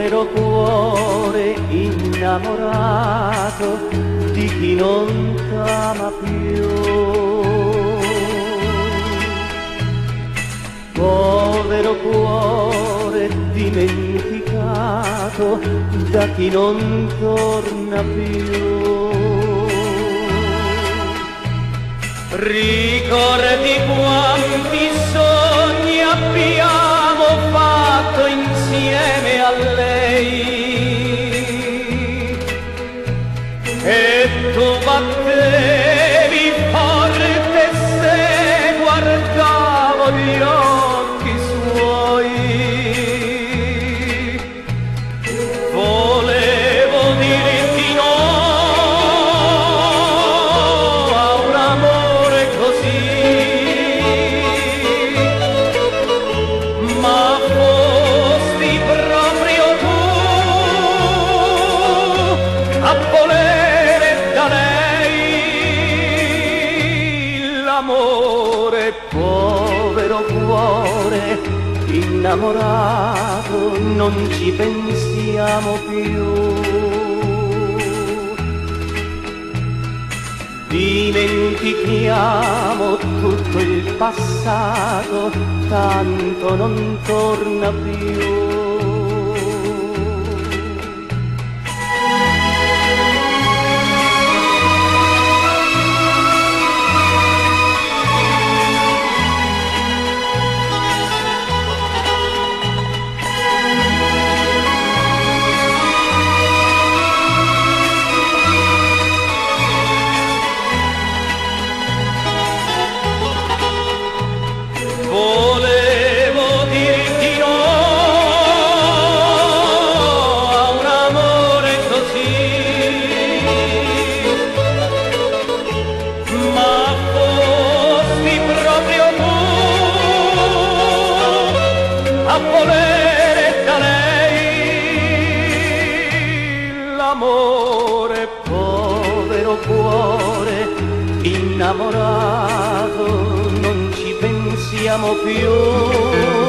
povero cuore innamorato di chi non t'ama più. Povero cuore dimenticato da chi non torna più. Ricordi quanti sogni abbiamo fatto insieme a lei e tu battevi forte se guardavo gli occhi suoi. Volevo dirti no a un amore così, ma fosti proprio tu a volere da lei l'amore. Povero cuore innamorato, non ci pensiamo più. Dimentichiamo tutto il passato, tanto non torna più. Volevo dirti no a un amore così, ma fosti proprio tu a volere da lei l'amore. Povero cuore innamorato, non ci pensiamo più.